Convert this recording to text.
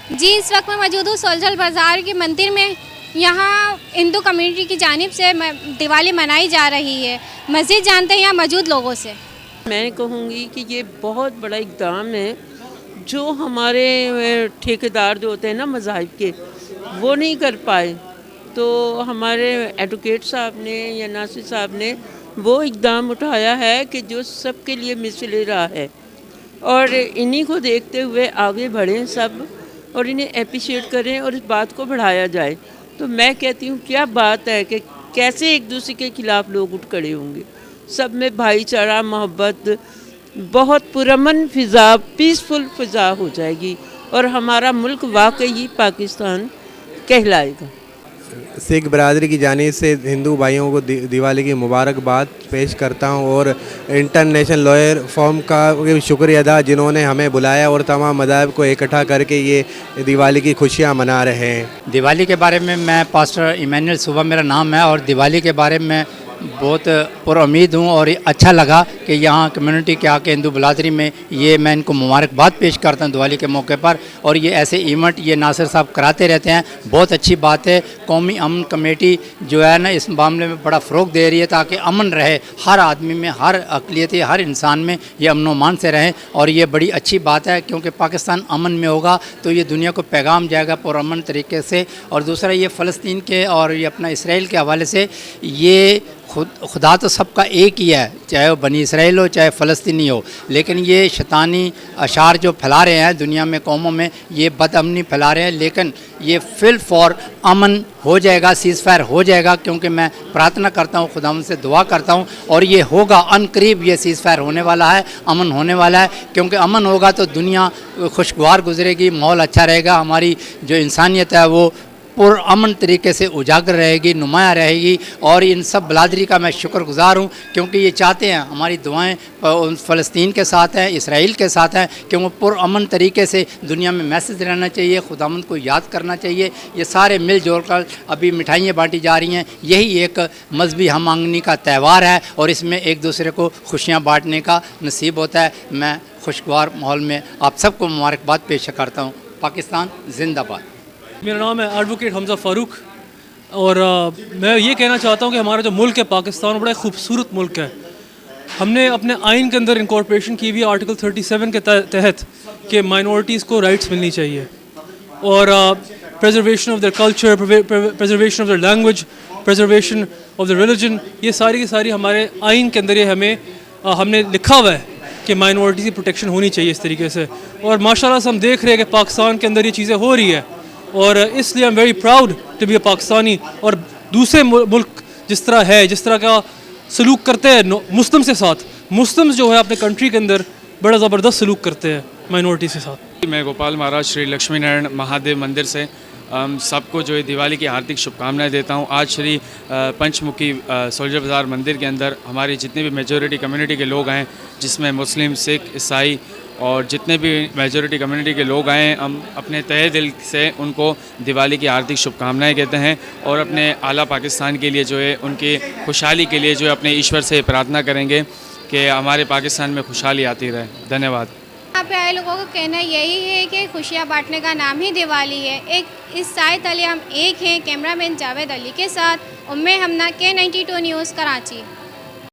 जी, इस वक्त मैं मौजूद हूँ सोलजर बाज़ार के मंदिर में। यहाँ हिंदू कम्युनिटी की जानिब से दिवाली मनाई जा रही है। मज़ीद जानते हैं यहाँ मौजूद लोगों से। मैं कहूँगी कि ये बहुत बड़ा इक़दाम है जो हमारे ठेकेदार जो होते हैं ना मज़ाहिब के, वो नहीं कर पाए। तो हमारे एडवोकेट साहब ने या नासिर साहब ने वो इक़दाम उठाया है कि जो सबके लिए मिसल रहा है, और इन्हीं को देखते हुए आगे बढ़ें सब और इन्हें एप्रिशिएट करें और इस बात को बढ़ाया जाए। तो मैं कहती हूँ क्या बात है कि कैसे एक दूसरे के खिलाफ़ लोग उठ खड़े होंगे। सब में भाईचारा, मोहब्बत, बहुत पुरअमन फ़िज़ा, पीसफुल फ़िज़ा हो जाएगी और हमारा मुल्क वाकई पाकिस्तान कहलाएगा। सिख बरादरी की जानिब से हिंदू भाइयों को दिवाली की मुबारकबाद पेश करता हूं और इंटरनेशनल लॉयर फॉर्म का शुक्रिया अदा जिन्होंने हमें बुलाया और तमाम मज़ाहिब को इकट्ठा करके ये दिवाली की खुशियां मना रहे हैं। दिवाली के बारे में मैं पास्टर इमैनुअल सुबह मेरा नाम है और दिवाली के बारे में बहुत पुरुम्मीद हूँ और अच्छा लगा कि यहाँ कम्युनिटी के आके हिंदू बरादरी में ये मैं इनको मुबारकबाद पेश करता हूँ दिवाली के मौके पर। और ये ऐसे इवेंट ये नासिर साहब कराते रहते हैं, बहुत अच्छी बात है। कौमी अमन कमेटी जो है ना इस मामले में बड़ा फ़रोग़ दे रही है ताकि अमन रहे हर आदमी में, हर अक़लियती, हर इंसान में ये अमन व मान से रहें। और ये बड़ी अच्छी बात है क्योंकि पाकिस्तान अमन में होगा तो ये दुनिया को पैगाम जाएगा पुरअमन तरीके से। और दूसरा ये फ़लस्तीन के और ये अपना इसराइल के हवाले से ये खुदा तो सबका एक ही है, चाहे वो बनी इसराइल हो चाहे फ़लस्तीनी हो, लेकिन ये शैतानी अशार जो फैला रहे हैं दुनिया में कौमों में, ये बदअमनी फैला रहे हैं। लेकिन ये फिल फॉर अमन हो जाएगा, सीज़ फायर हो जाएगा, क्योंकि मैं प्रार्थना करता हूँ, खुदा से दुआ करता हूँ और ये होगा अनकरीब। ये सीज़ फायर होने वाला है, अमन होने वाला है, क्योंकि अमन होगा तो दुनिया खुशगवार गुजरेगी, माहौल अच्छा रहेगा, हमारी जो इंसानियत है वो पुरअमन तरीके से उजागर रहेगी, नुमाया रहेगी। और इन सब बरादरी का मैं शुक्रगुज़ार हूँ क्योंकि ये चाहते हैं, हमारी दुआएं फ़लस्तीन के साथ हैं, इसराइल के साथ हैं कि वो पुरअमन तरीके से दुनिया में मैसेज रहना चाहिए, खुदावंद को याद करना चाहिए। ये सारे मिलजुल कर अभी मिठाइयाँ बाँटी जा रही हैं, यही एक मजहबी हम आंगनी का त्यौहार है और इसमें एक दूसरे को खुशियाँ बाँटने का नसीब होता है। मैं खुशगवार माहौल में आप सबको मुबारकबाद पेश करता हूँ। पाकिस्तान जिंदाबाद। मेरा नाम है एडवोकेट हमज़ा फ़ारूक और मैं ये कहना चाहता हूँ कि हमारा जो मुल्क है पाकिस्तान बड़ा खूबसूरत मुल्क है। हमने अपने आइन के अंदर इंकॉर्पोरेशन की हुई आर्टिकल 37 के तहत कि माइनॉरिटीज़ को राइट्स मिलनी चाहिए और preservation of their culture, preservation of their language, preservation of the religion, ये सारी की सारी हमारे आइन के अंदर ये हमने लिखा हुआ है कि माइनॉरिटीज़ की प्रोटेक्शन होनी चाहिए इस तरीके से। और माशाल्लाह से हम देख रहे हैं कि पाकिस्तान के अंदर ये चीज़ें हो रही है और इसलिए I am very proud to be a Pakistani. और दूसरे मुल्क जिस तरह का सलूक करते हैं मुस्लिम से साथ, मुस्लिम्स जो है अपने कंट्री के अंदर बड़ा ज़बरदस्त सलूक करते हैं माइनॉरिटी के साथ। मैं गोपाल महाराज श्री लक्ष्मी नारायण महादेव मंदिर से सबको जो है दिवाली की हार्दिक शुभकामनाएं देता हूं। आज श्री पंचमुखी सोल्जर बाज़ार मंदिर के अंदर हमारी जितने भी मेजॉरिटी कम्युनिटी के लोग हैं, जिसमें मुस्लिम, सिख, ईसाई और जितने भी मेजॉरिटी कम्युनिटी के लोग आए, हम अपने तहे दिल से उनको दिवाली की हार्दिक शुभकामनाएं कहते हैं और अपने आला पाकिस्तान के लिए जो है उनकी खुशहाली के लिए जो है अपने ईश्वर से प्रार्थना करेंगे कि हमारे पाकिस्तान में खुशहाली आती रहे। धन्यवाद। यहाँ पे आए लोगों का कहना यही है कि खुशियाँ बांटने का नाम ही दिवाली है। इस साइद अली हम एक हैं, कैमरामैन जावेद अली के साथ उम्मे हमना K92 न्यूज़ कराची।